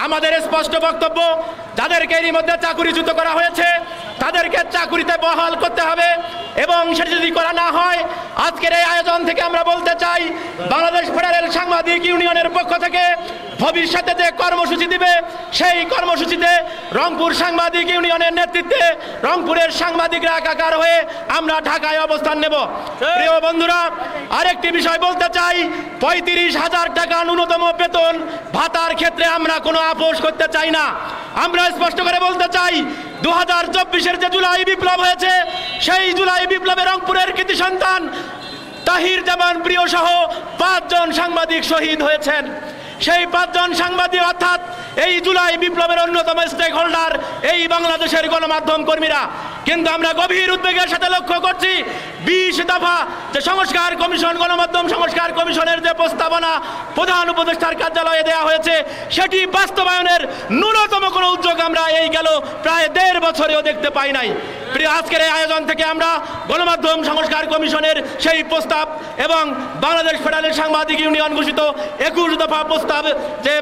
আমাদের স্পষ্ট বক্তব্য, যাদেরকে এরই মধ্যে চাকুরিচ্যুত করা হয়েছে তাদেরকে চাকুরিতে বহাল করতে হবে, এবং সেটা যদি করা না হয় আজকের এই আয়োজন থেকে আমরা বলতে চাই বাংলাদেশ ফেডারেল সাংবাদিক ইউনিয়নের পক্ষ থেকে ভবিষ্যতে যে কর্মসূচি দিবে সেই কর্মসূচিতে রংপুর সাংবাদিক ইউনিয়নের নেতৃত্বে রংপুরের সাংবাদিকরা একাকার হয়ে আমরা ঢাকায় অবস্থান নেব। প্রিয় বন্ধুরা, আরেকটি বিষয় বলতে চাই, 35,000 টাকা ন্যূনতম বেতন ভাতার ক্ষেত্রে আমরা কোনো আপোষ করতে চাই না। আমরা স্পষ্ট করে বলতে চাই 2024-এর যে জুলাই বিপ্লব হয়েছে সেই জুলাই বিপ্লবে রংপুরের কৃতি সন্তান তাহির জামান প্রিয় সহ 5 জন সাংবাদিক শহীদ হয়েছেন। সেই 5 জন সাংবাদিক অর্থাৎ এই জুলাই বিপ্লবের অন্যতম স্টেক হোল্ডার এই বাংলাদেশের গণমাধ্যম কর্মীরা। কিন্তু আমরা গভীর উদ্বেগের সাথে লক্ষ্য করছি 20 দফা যে সংস্কার কমিশন, গণমাধ্যম সংস্কার কমিশনের যে প্রস্তাবনা প্রধান উপদেষ্টার কার্যালয়ে দেওয়া হয়েছে সেটি বাস্তবায়নের ন্যূনতম কোনো উদ্যোগ আমরা এই গেল প্রায় 1.5 বছরেও দেখতে পাই নাই। প্রিয়, আজকের এই আয়োজন থেকে আমরা গণমাধ্যম সংস্কার কমিশনের সেই প্রস্তাব এবং বাংলাদেশ ফেডারেল সাংবাদিক ইউনিয়ন ঘোষিত 21 দফা প্রস্তাব যে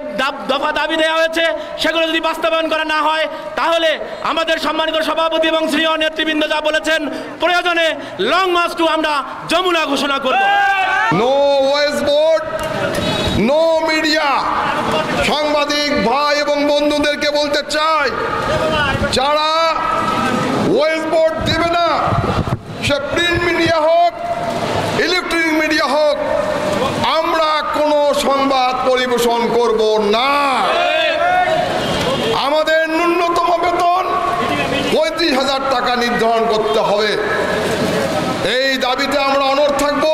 দফা দাবি দেওয়া হয়েছে সেগুলো যদি বাস্তবায়ন করা না হয় তাহলে আমাদের সম্মানিত সভাপতি এবং সিনিয়র নেতৃবৃন্দ যা বলেছেন প্রয়োজনে লং মার্চ টু আমরা যমুনা ঘোষণা করব। No voice board, no media. সাংবাদিক ভাই এবং বন্ধুদেরকে বলতে চাই, যারা ভয়েস বোর্ড দেবে না, সে প্রিন্ট মিডিয়া হোক, ইলেকট্রনিক মিডিয়া হোক, আমরা কোনো সংবাদ পরিবেশন করব না। আমাদের ন্যূনতম বেতন 35,000 টাকা নির্ধারণ করতে হবে। এই দাবিতে আমরা অনড় থাকব।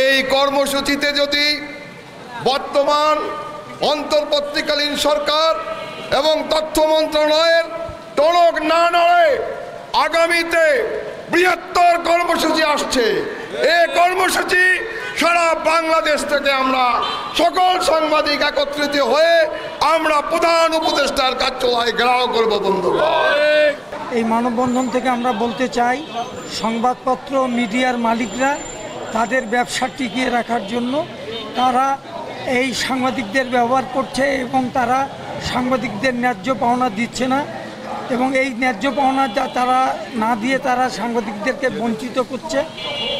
এই কর্মসূচিতে যদি বর্তমান অন্তর্বর্তীকালীন সরকার এবং তথ্য মন্ত্রণালয়ের টনক না নড়ে, আগামীতে বৃহত্তর কর্মসূচি আসছে। এই কর্মসূচি সারা বাংলাদেশ থেকে আমরা সকল সাংবাদিক একত্রিত হয়ে আমরা প্রধান উপদেষ্টার কার্যালয়ে ঘেরাও করব। বন্ধুরা, এই মানববন্ধন থেকে আমরা বলতে চাই, সংবাদপত্র মিডিয়ার মালিকরা তাদের ব্যবসা টিকিয়ে রাখার জন্য তারা এই সাংবাদিকদের ব্যবহার করছে এবং তারা সাংবাদিকদের ন্যায্য পাওনা দিচ্ছে না, এবং এই ন্যায্য পাওনা তারা না দিয়ে তারা সাংবাদিকদেরকে বঞ্চিত করছে।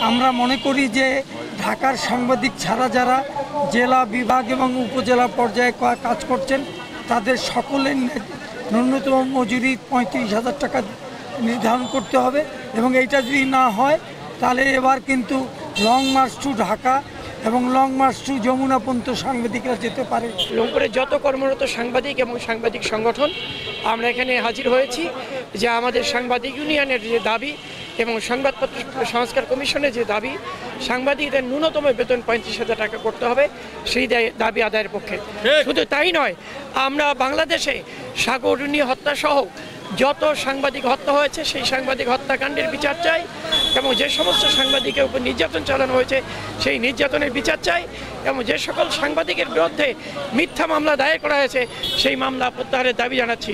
আমরা মনে করি যে ঢাকার সাংবাদিক ছাড়া যারা জেলা, বিভাগ এবং উপজেলা পর্যায়ে কাজ করছেন তাদের সকলের ন্যূনতম মজুরি 35,000 টাকা নির্ধারণ করতে হবে, এবং এইটা যদি না হয় তাহলে এবার কিন্তু লং মার্চ টু ঢাকা এবং লং মার্চ টু যমুনা পর্যন্ত সাংবাদিকরা যেতে পারে। রংপুরের যত কর্মরত সাংবাদিক এবং সাংবাদিক সংগঠন আমরা এখানে হাজির হয়েছি যে আমাদের সাংবাদিক ইউনিয়নের যে দাবি এবং সংবাদপত্র সংস্কার কমিশনের যে দাবি, সাংবাদিকদের ন্যূনতম বেতন 35,000 টাকা করতে হবে, সেই দাবি আদায়ের পক্ষে। শুধু তাই নয়, আমরা বাংলাদেশে সাগররুনি হত্যাসহ যত সাংবাদিক হত্যা হয়েছে সেই সাংবাদিক হত্যাকাণ্ডের বিচার চাই, এবং যে সমস্ত সাংবাদিকের উপর নির্যাতন চালানো হয়েছে সেই নির্যাতনের বিচার চাই, এবং যে সকল সাংবাদিকের বিরুদ্ধে মিথ্যা মামলা দায়ের করা হয়েছে সেই মামলা প্রত্যাহারের দাবি জানাচ্ছি।